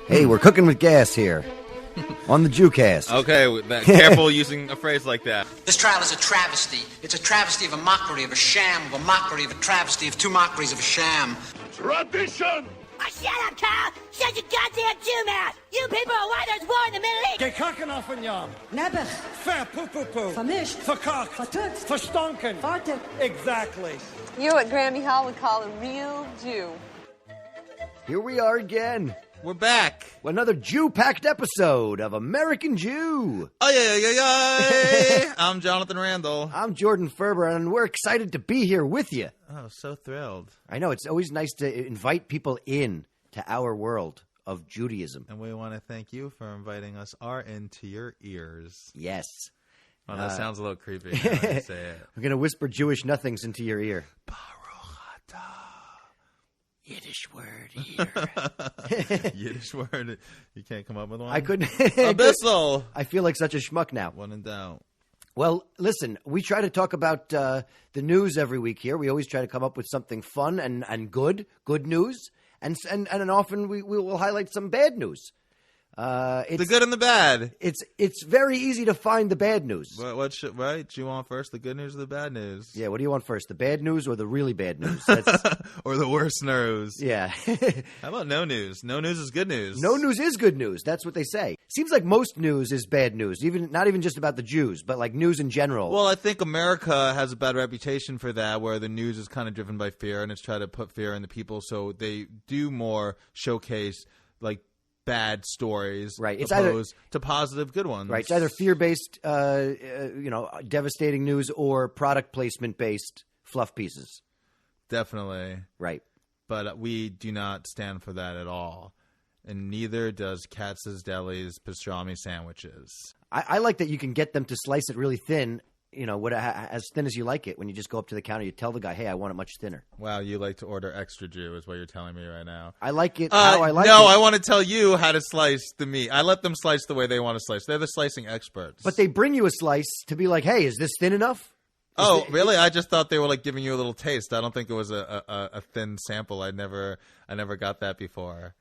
Hey, we're cooking with gas here on the Jewcast. Okay, careful using a phrase like that. This trial is a travesty. It's a travesty of a mockery, of a sham, of a mockery, of a travesty, of two mockeries, of a sham. Tradition! Oh, shut up, Carl! Shut your goddamn Jew mouth! You people are why there's war in the Middle East! Gekakken van Jan. Nebbig. Ver poepoepoe. Vermischt. Verkakt. Vertut. Verstonken. Fartig. Exactly. You're what Grammy Hall would call a real Jew. Here we are again. We're back. Another Jew-packed episode of American Jew. I'm Jonathan Randall. I'm Jordan Ferber, and we're excited to be here with you. Oh, so thrilled. I know, it's always nice to invite people in to our world of Judaism. And we want to thank you for inviting us into your ears. Yes. Oh, that sounds a little creepy now when you say it. We're going to whisper Jewish nothings into your ear. Yiddish word here. Yiddish word. You can't come up with one? I couldn't. Abyssal. I feel like such a schmuck now. When in doubt. Well, listen, we try to talk about the news every week here. We always try to come up with something fun and good news. And often we will highlight some bad news. The good and the bad. It's very easy to find the bad news. What should, right? Do you want first the good news or the bad news? Yeah, what do you want first? The bad news or the really bad news? Or the worst news? Yeah. How about no news? No news is good news. No news is good news. That's what they say. Seems like most news is bad news, not even just about the Jews, but like news in general. Well, I think America has a bad reputation for that, where the news is kind of driven by fear, and it's trying to put fear in the people, so they do more showcase like bad stories, right? It's opposed to positive good ones, right? It's either fear-based, devastating news, or product placement-based fluff pieces. Definitely, right. But we do not stand for that at all, and neither does Katz's Deli's pastrami sandwiches. I like that you can get them to slice it really thin. You know, as thin as you like it. When you just go up to the counter, you tell the guy, hey, I want it much thinner. Wow, you like to order extra Jew is what you're telling me right now. I like it how I like it. No, I want to tell you how to slice the meat. I let them slice the way they want to slice. They're the slicing experts. But they bring you a slice to be like, hey, is this thin enough? Really? I just thought they were like giving you a little taste. I don't think it was a thin sample. I never got that before.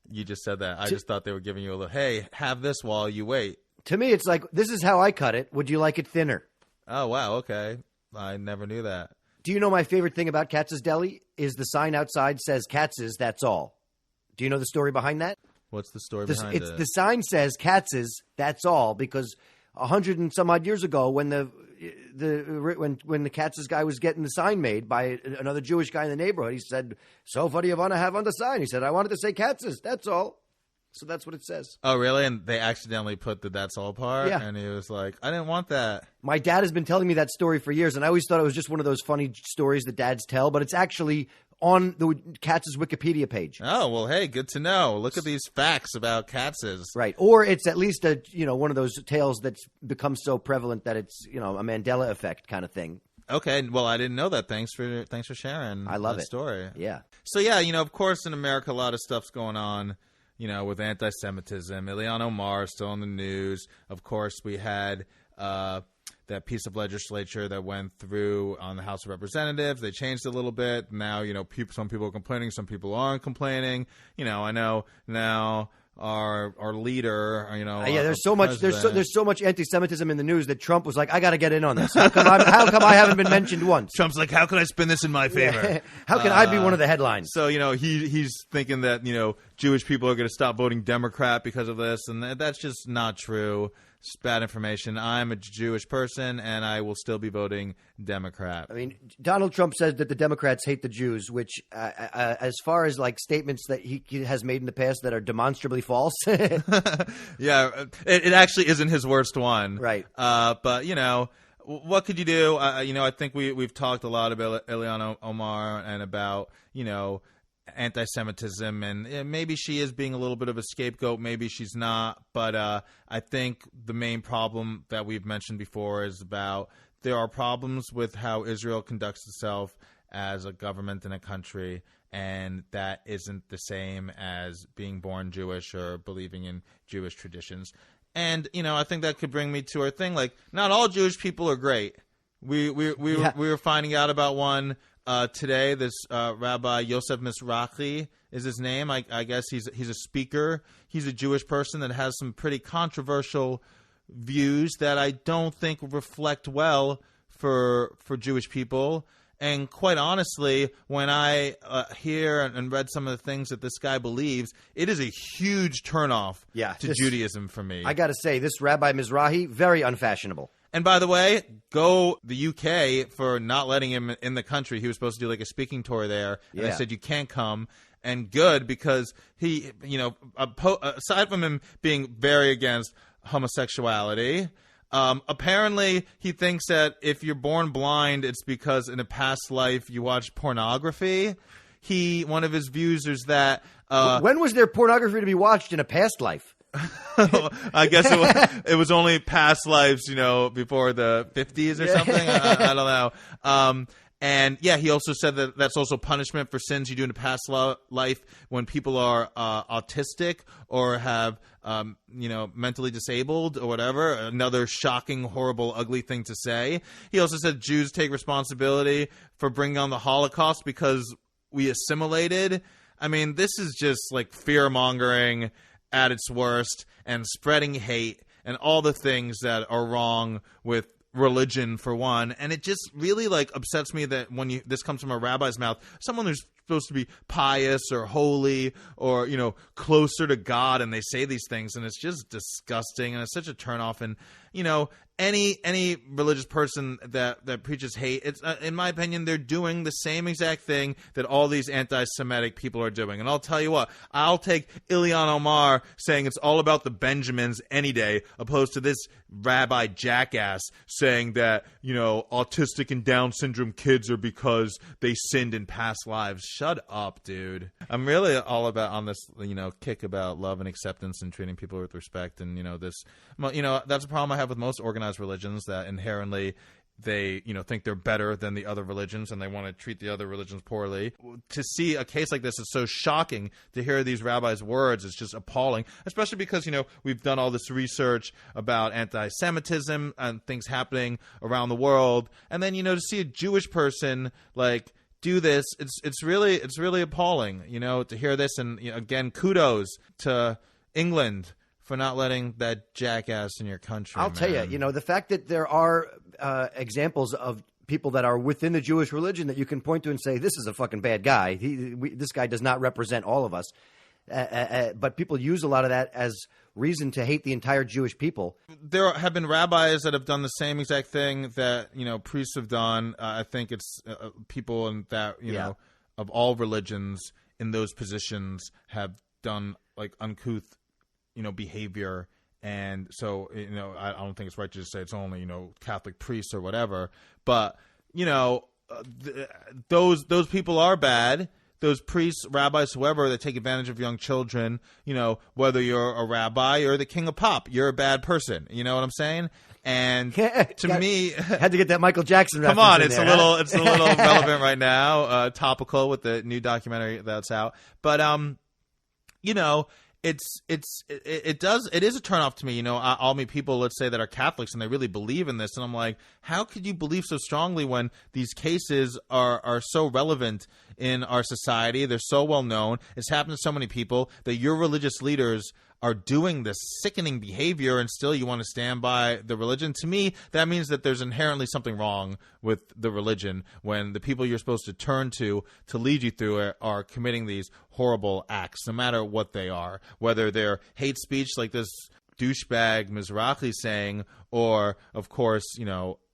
You just said that. I just thought they were giving you a little, hey, have this while you wait. To me, it's like, this is how I cut it. Would you like it thinner? Oh, wow. Okay. I never knew that. Do you know my favorite thing about Katz's Deli is the sign outside says Katz's, that's all. Do you know the story behind that? What's the story behind it? The sign says Katz's, that's all, because 100 and some odd years ago when the Katz's guy was getting the sign made by another Jewish guy in the neighborhood, he said, so what do you want to have on the sign? He said, I wanted to say Katz's, that's all. So that's what it says. Oh, really? And they accidentally put the that's all part? Yeah. And he was like, I didn't want that. My dad has been telling me that story for years, and I always thought it was just one of those funny stories that dads tell, but it's actually on the Katz's Wikipedia page. Oh, well, hey, good to know. Look at these facts about Katz's. Right. Or it's at least one of those tales that's become so prevalent that it's, a Mandela effect kind of thing. Okay, well, I didn't know that. Thanks for sharing. I love that story. Yeah. So, yeah, of course, in America, a lot of stuff's going on. With anti-Semitism. Ilhan Omar is still in the news. Of course, we had that piece of legislature that went through on the House of Representatives. They changed it a little bit. Now, some people are complaining, some people aren't complaining. I know now our leader, there's so much anti-Semitism in the news that Trump was like, I got to get in on this. How come I haven't been mentioned once? Trump's like, how can I spin this in my favor? Yeah. How can I be one of the headlines? So he's thinking that Jewish people are going to stop voting Democrat because of this, and that's just not true. It's bad information. I'm a Jewish person, and I will still be voting Democrat. I mean, Donald Trump said that the Democrats hate the Jews, which, as far as like statements that he has made in the past that are demonstrably false. Yeah, it actually isn't his worst one. Right. But, what could you do? I think we've talked a lot about Ilhan Omar and about, anti-Semitism, and maybe she is being a little bit of a scapegoat, maybe she's not, but I think the main problem that we've mentioned before is about there are problems with how Israel conducts itself as a government in a country, and that isn't the same as being born Jewish or believing in Jewish traditions. And, I think that could bring me to our thing, like, not all Jewish people are great. We were finding out about one today. This Rabbi Yosef Mizrahi is his name. I guess he's a speaker. He's a Jewish person that has some pretty controversial views that I don't think reflect well for Jewish people. And quite honestly, when I hear and read some of the things that this guy believes, it is a huge turnoff to Judaism for me. I got to say, this Rabbi Mizrahi, very unfashionable. And by the way, go the UK for not letting him in the country. He was supposed to do like a speaking tour there. And they said, you can't come. And good, because he, aside from him being very against homosexuality, apparently he thinks that if you're born blind, it's because in a past life you watched pornography. One of his views is that when was there pornography to be watched in a past life? I guess it was only past lives, before the 50s or something. I don't know. And yeah, he also said that that's also punishment for sins you do in a past life when people are autistic or have, mentally disabled or whatever. Another shocking, horrible, ugly thing to say. He also said Jews take responsibility for bringing on the Holocaust because we assimilated. I mean, this is just like fear-mongering at its worst and spreading hate and all the things that are wrong with religion, for one. And it just really upsets me that when this comes from a rabbi's mouth, someone who's supposed to be pious or holy or closer to God, and they say these things, and it's just disgusting, and it's such a turnoff. And any religious person that preaches hate, it's in my opinion, they're doing the same exact thing that all these anti-Semitic people are doing. And I'll tell you what, I'll take Ilhan Omar saying it's all about the Benjamins any day, opposed to this rabbi jackass saying that autistic and Down syndrome kids are because they sinned in past lives. Shut up, dude. I'm really all about on this kick about love and acceptance and treating people with respect, and that's a problem I have with most organized religions, that inherently they think they're better than the other religions and they want to treat the other religions poorly. To see a case like this is so shocking. To hear these rabbis' words is just appalling, especially because we've done all this research about anti-Semitism and things happening around the world, and then to see a Jewish person do this, it's really appalling, to hear this. And again, kudos to England for not letting that jackass in your country. I'll tell you, the fact that there are examples of people that are within the Jewish religion that you can point to and say, this is a fucking bad guy. This guy does not represent all of us. But people use a lot of that as reason to hate the entire Jewish people. There have been rabbis that have done the same exact thing that, priests have done. I think it's people in that, of all religions in those positions have done uncouth behavior. And so, I don't think it's right to just say it's only, Catholic priests or whatever. But, those people are bad. Those priests, rabbis, whoever, that take advantage of young children, whether you're a rabbi or the king of pop, you're a bad person. You know what I'm saying? And to me, had to get that Michael Jackson reference. Come on, in it's there, a little relevant right now, topical with the new documentary that's out. But it is a turnoff to me. I'll meet people, let's say, that are Catholics and they really believe in this, and I'm like, how could you believe so strongly when these cases are so relevant in our society? They're so well known. It's happened to so many people that your religious leaders are doing this sickening behavior, and still you want to stand by the religion. To me, that means that there's inherently something wrong with the religion when the people you're supposed to turn to lead you through it are committing these horrible acts, no matter what they are, whether they're hate speech like this douchebag Mizrahi saying, or of course,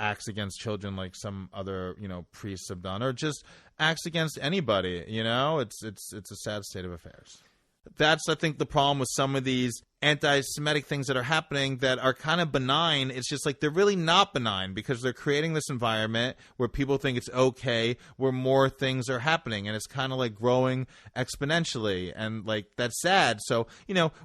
acts against children like some other, priests have done, or just acts against anybody. It's a sad state of affairs. That's, I think, the problem with some of these anti-Semitic things that are happening that are kind of benign. It's just they're really not benign, because they're creating this environment where people think it's okay, where more things are happening, and it's kind of growing exponentially, and that's sad. So,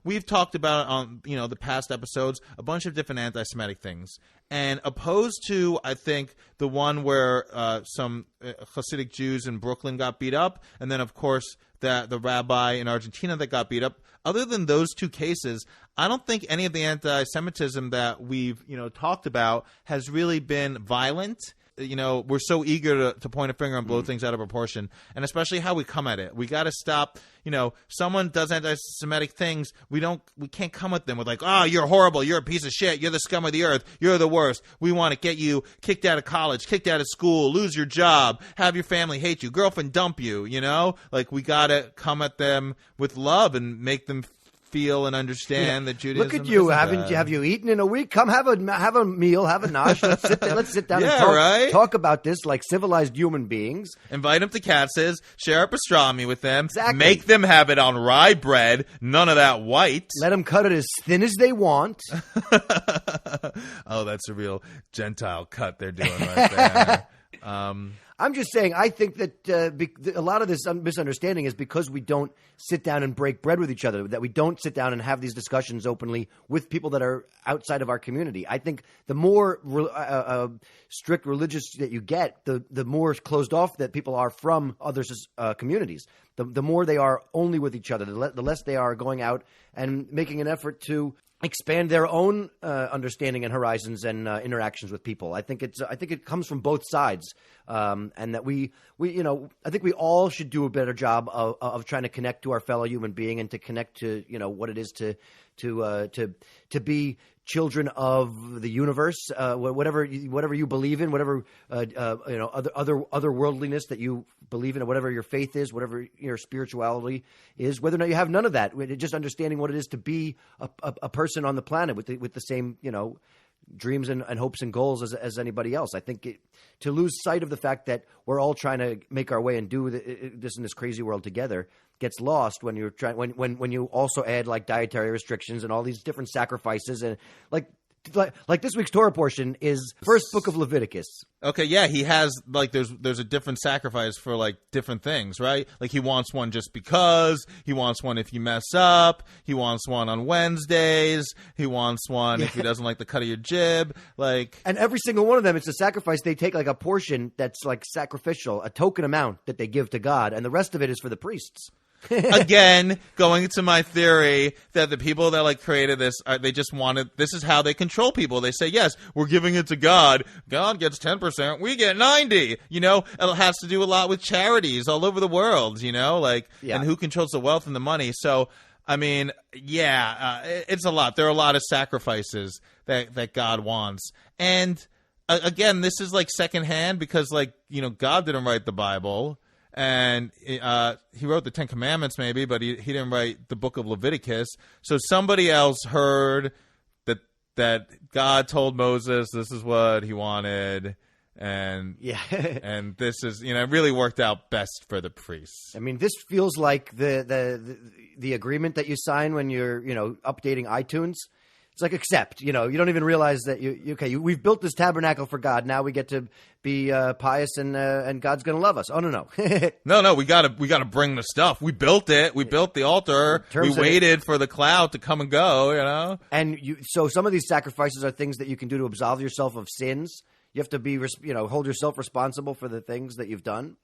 we've talked about on, the past episodes, a bunch of different anti-Semitic things, and opposed to, I think, the one where some Hasidic Jews in Brooklyn got beat up, and then, of course, the rabbi in Argentina that got beat up. Other than those two cases, I don't think any of the anti-Semitism that we've talked about has really been violent. we're so eager to point a finger and blow things out of proportion, and especially how we come at it. We got to stop. Someone does anti-Semitic things. We can't come at them with like, oh, you're horrible. You're a piece of shit. You're the scum of the earth. You're the worst. We want to get you kicked out of college, kicked out of school, lose your job, have your family hate you, girlfriend dump you, Like, we got to come at them with love and make them feel and understand that Judaism. Look at you! Isn't Have you eaten in a week? Come have a meal, have a nosh. Let's sit down and talk about this like civilized human beings. Invite them to Katz's, share up pastrami with them, Exactly. Make them have it on rye bread, none of that white. Let them cut it as thin as they want. Oh, that's a real Gentile cut they're doing right there. I'm just saying, I think that a lot of this misunderstanding is because we don't sit down and break bread with each other, that we don't sit down and have these discussions openly with people that are outside of our community. I think the more strict religious that you get, the more closed off that people are from other communities. The more they are only with each other, the less they are going out and making an effort to expand their own understanding and horizons and interactions with people. I think it comes from both sides, and that we I think we all should do a better job of trying to connect to our fellow human being and to connect to what it is to be children of the universe, whatever you believe in, whatever other worldliness that you believe in, whatever your faith is, whatever your spirituality is, whether or not you have none of that, just understanding what it is to be a person on the planet with the same dreams and hopes and goals as anybody else. I think to lose sight of the fact that we're all trying to make our way and do this in this crazy world together gets lost when you're trying when you also add like dietary restrictions and all these different sacrifices, and like this week's Torah portion is first book of Leviticus. Okay, yeah, he has like there's a different sacrifice for like different things, right? Like he wants one just because, he wants one if you mess up, he wants one on Wednesdays, he wants one if he doesn't like the cut of your jib, like. And every single one of them, it's a sacrifice. They take like a portion that's like sacrificial, a token amount that they give to God, and the rest of it is for the priests. Again, going to my theory that the people that like created this, they just wanted, this is how they control people. They say, yes, we're giving it to God. God gets 10%. We get 90. It has to do a lot with charities all over the world, and who controls the wealth and the money. So, I mean, it's a lot. There are a lot of sacrifices that God wants. And again, this is like secondhand because God didn't write the Bible. And he wrote the Ten Commandments maybe, but he didn't write the book of Leviticus. So somebody else heard that God told Moses this is what he wanted. And and this is, it really worked out best for the priests. I mean, this feels like the agreement that you sign when you're, updating iTunes. It's like accept, you don't even realize that we've built this tabernacle for God. Now we get to be pious and God's going to love us. Oh, no. No, we got to bring the stuff. We built it. We built the altar. We waited for the cloud to come and go, And so some of these sacrifices are things that you can do to absolve yourself of sins. You have to be, hold yourself responsible for the things that you've done.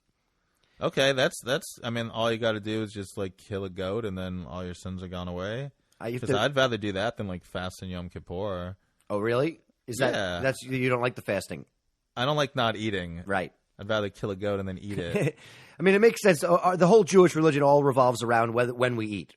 Okay, that's. I mean, all you got to do is just like kill a goat, and then all your sins are gone away. Because I'd rather do that than like fast in Yom Kippur. Oh, really? That's you don't like the fasting? I don't like not eating. Right. I'd rather kill a goat and then eat it. I mean, it makes sense. The whole Jewish religion all revolves around when we eat.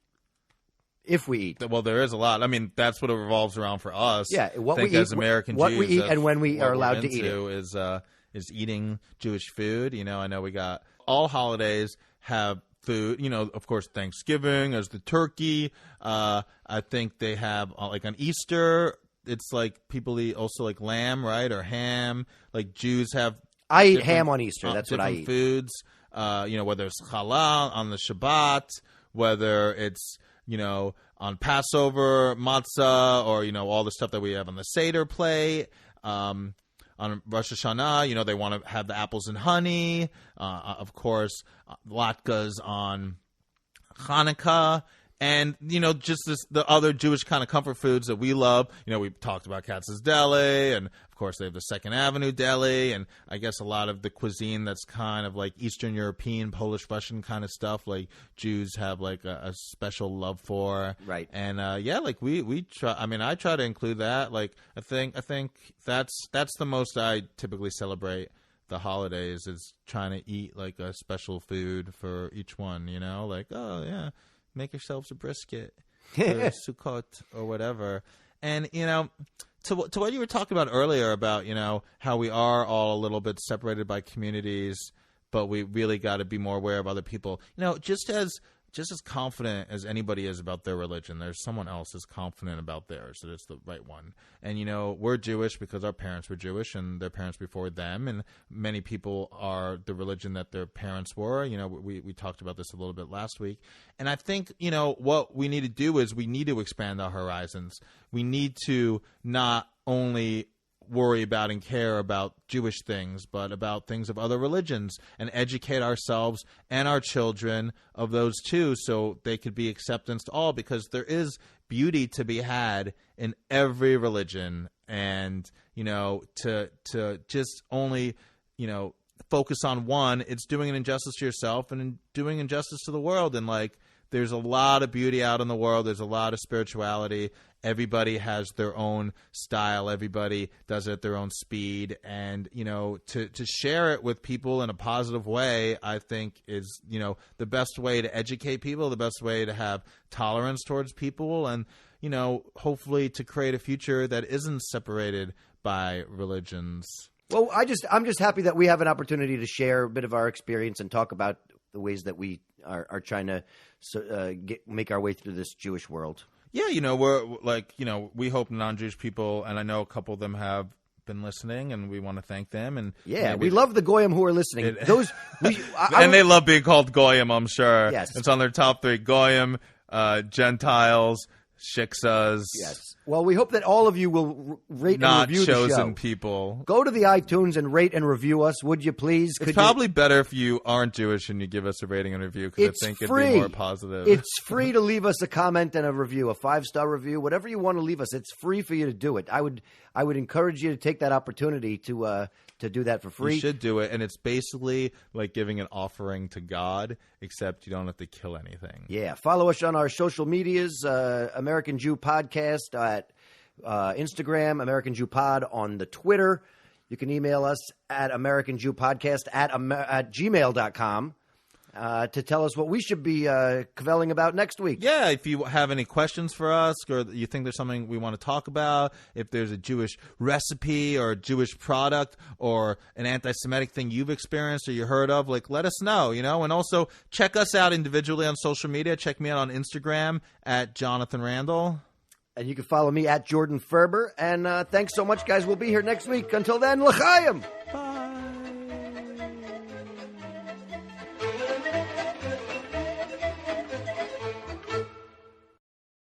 If we eat. Well, there is a lot. I mean, that's what it revolves around for us. Yeah, what we eat as American what Jews, we eat and when we are allowed to eat it. Is eating Jewish food. I know we got all holidays have food, of course, Thanksgiving as the turkey. I think they have like on Easter, it's like people eat also like lamb, right? Or ham. Like Jews have. I eat ham on Easter. That's what I eat. Foods, whether it's halal on the Shabbat, whether it's, on Passover, matzah, or, all the stuff that we have on the Seder plate. On Rosh Hashanah, they want to have the apples and honey. Of course, latkes on Hanukkah. And, just the other Jewish kind of comfort foods that we love. We talked about Katz's Deli, and, of course, they have the Second Avenue Deli, and I guess a lot of the cuisine that's kind of like Eastern European, Polish, Russian kind of stuff, like Jews have like a special love for. Right. And, like we try. I mean, I try to include that. Like, I think that's the most I typically celebrate. the holidays is trying to eat like a special food for each one, you know, like, oh yeah, make yourselves a brisket for Sukkot or whatever. And, you know, to what you were talking about earlier about, you know, how we are all a little bit separated by communities, but we really got to be more aware of other people. You know, just as confident as anybody is about their religion, there's someone else is confident about theirs, that it's the right one. And, you know, we're Jewish because our parents were Jewish and their parents before them. And many people are the religion that their parents were. You know, we talked about this a little bit last week. And I think, you know, what we need to do is we need to expand our horizons. We need to not only worry about and care about Jewish things, but about things of other religions, and educate ourselves and our children of those too, so they could be acceptance to all, because there is beauty to be had in every religion. And, you know, to just only, you know, focus on one, it's doing an injustice to yourself and doing injustice to the world. And like, there's a lot of beauty out in the world. There's a lot of spirituality. Everybody has their own style. Everybody does it at their own speed. And, you know, to share it with people in a positive way, I think is, you know, the best way to educate people, the best way to have tolerance towards people, and, you know, hopefully to create a future that isn't separated by religions. Well, I'm just happy that we have an opportunity to share a bit of our experience and talk about the ways that we are trying to make our way through this Jewish world. Yeah, you know, we're like, you know, we hope non-Jewish people, and I know a couple of them have been listening, and we want to thank them. And yeah, we love the Goyim who are listening. They love being called Goyim, I'm sure. Yes, it's on their top 3: Goyim, Gentiles, Shiksas. Yes. Well, we hope that all of you will rate and review the show. Not chosen people. Go to the iTunes and rate and review us, would you please? It's probably better if you aren't Jewish and you give us a rating and review, because I think it'd be more positive. It's free to leave us a comment and a review, a 5-star review, whatever you want to leave us. It's free for you to do it. I would encourage you to take that opportunity to do that for free. You should do it, and it's basically like giving an offering to God, except you don't have to kill anything. Yeah. Follow us on our social medias, American Jew Podcast at Instagram, American Jew Pod on the Twitter. You can email us at americanjewpodcast at gmail.com to tell us what we should be cavelling about next week. Yeah, if you have any questions for us, or you think there's something we want to talk about, if there's a Jewish recipe or a Jewish product or an anti-Semitic thing you've experienced or you heard of, like, let us know, you know. And also check us out individually on social media. Check me out on Instagram at Jonathan Randall. And you can follow me at Jordan Ferber. And thanks so much, guys. We'll be here next week. Until then, l'chaim. Bye.